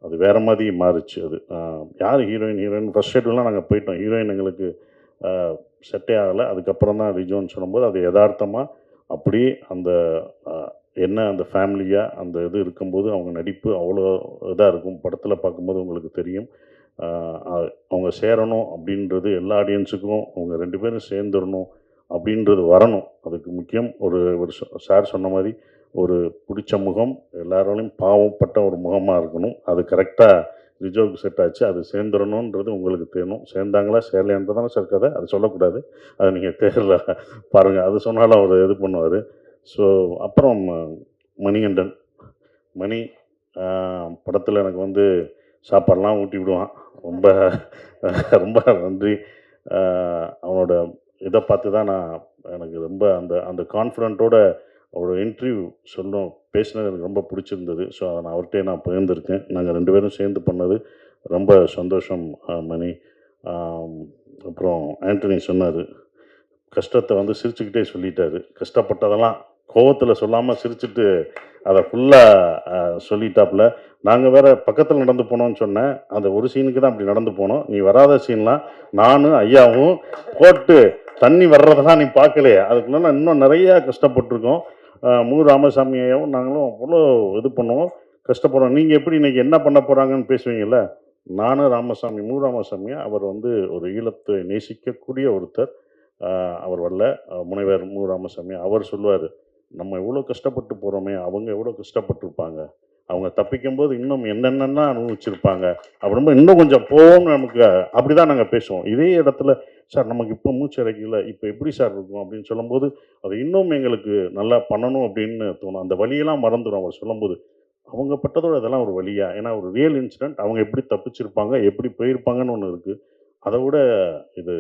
அது வேறு மாதிரி மாறுச்சு அது. யார் ஹீரோயின் ஃபர்ஸ்ட் ஷெட்யூல்லாம் நாங்கள் போயிட்டோம். ஹீரோயின் எங்களுக்கு செட்டே ஆகலை. அதுக்கப்புறம் தான் ரிஜோன்னு சொல்லும்போது அது யதார்த்தமா அப்படியே அந்த அ என்ன அந்த ஃபேமிலியாக அந்த இது இருக்கும்போது அவங்க நடிப்பு அவ்வளோ இதாக இருக்கும். படத்தில் பார்க்கும்போது உங்களுக்கு தெரியும். அ அவங்க சேரணும் அப்படின்றது எல்லா ஆடியன்ஸுக்கும் அவங்க 2 பேரும் சேர்ந்துரணும் அப்படின்றது வரணும். அதுக்கு முக்கியம் ஒரு ஒரு சார் சொன்ன மாரி ஒரு புடிச்ச முகம், எல்லாராலையும் பாவப்பட்ட ஒரு முகமா இருக்கணும். அது கரெக்ட்டா ரிஜோவுக்கு செட் ஆச்சு. அது சேர்ந்துரணுன்றது உங்களுக்கு தெரியணும். சேர்ந்தாங்களா? சேரலையான்றது தானே சார் கதை. அது சொல்லக்கூடாது. அது நீங்க தியேட்டர்ல பாருங்க. அது சொன்னாலும் அவரு இது பண்ணுவாரு. ஸோ அப்புறம் மணிகண்டன். மணி அ படத்தில எனக்கு வந்து சாப்பாடுலாம் ஊட்டி விடுவான். ரொம்ப ரொம்ப நன்றி. அ அவனோட இத பார்த்து தான் எனக்கு ரொம்ப அந்த அந்த கான்ஃபிடென்ட்டோட ஒரு இன்டர்வியூ பேசினது எனக்கு ரொம்ப பிடிச்சிருந்தது. ஸோ, அத நான் அவர்ட்டயே பகிர்ந்திருக்கேன். நாங்க 2 பேரும் சேர்ந்து பண்ணது ரொம்ப சந்தோஷம் மணி. ஆம், அப்புறம் ஆண்டனி சொன்னாரு. கஷ்டத்த வந்து சிரிச்சுக்கிட்டே சொல்லிட்டாரு. கஷ்டப்பட்டதெல்லாம் கோவத்தில சொல்லாம சிரிச்சுட்டு அத ஃபுல்லா அ சொல்லிட்டாப்புல. நாங்க வேற பக்கத்தில நடந்து போனோம்னு சொன்னேன். அந்த ஒரு சீனுக்கு தான் அப்படி நடந்து போனோம். நீ வராத சீன்லாம் நானும், ஐயாவும் போட்டு தண்ணி வர்றதெல்லாம் நீ பார்க்கலையே! அதுக்குள்ள இன்னும் நெறைய கஷ்டப்பட்டுருக்கோம். மு. ராமசாமி ஐயாவும் நாங்களும் அவ்வளோ இது பண்ணுவோம். கஷ்டப்படுறோம். நீங்க எப்படி இன்னைக்கு என்ன பண்ண போறாங்கன்னு பேசுவீங்கல்ல? நானும் ராமசாமி, மு. ராமசாமி அவர் வந்து ஒரு ஈழத்தை நேசிக்கக்கூடிய ஒருத்தர். அ அவர் வரல. முனைவர் மு. ராமசாமி. அவர் சொல்லுவாரு, "நம்ம இவ்வளோ கஷ்டப்பட்டு போறோமே, அவங்க எவ்வளோ கஷ்டப்பட்டுருப்பாங்க. அவங்க தப்பிக்கும்போது இன்னும் என்னென்னலாம் அனுபவிச்சிருப்பாங்க. அப்புறமா இன்னும் கொஞ்சம் போவோம்னு நமக்கு." அப்படிதான் நாங்க பேசுவோம். இதே இடத்துல, "சார் நமக்கு இப்போ மூச்சு அடைக்கல. இப்போ எப்படி சார் இருக்கும்?" அப்படின்னு சொல்லும்போது, அது இன்னும் எங்களுக்கு நல்லா பண்ணணும் அப்படின்னு தோணும். அந்த வலியெல்லாம் மறந்துரும் அவர் சொல்லும்போது. அவங்க பட்டதோட இதெல்லாம் ஒரு வலியா? ஏன்னா ஒரு ரியல் இன்சிடென்ட். அவங்க எப்படி தப்பிச்சிருப்பாங்க, எப்படி போயிருப்பாங்கன்னு ஒண்ணு இருக்கு. அத விட இது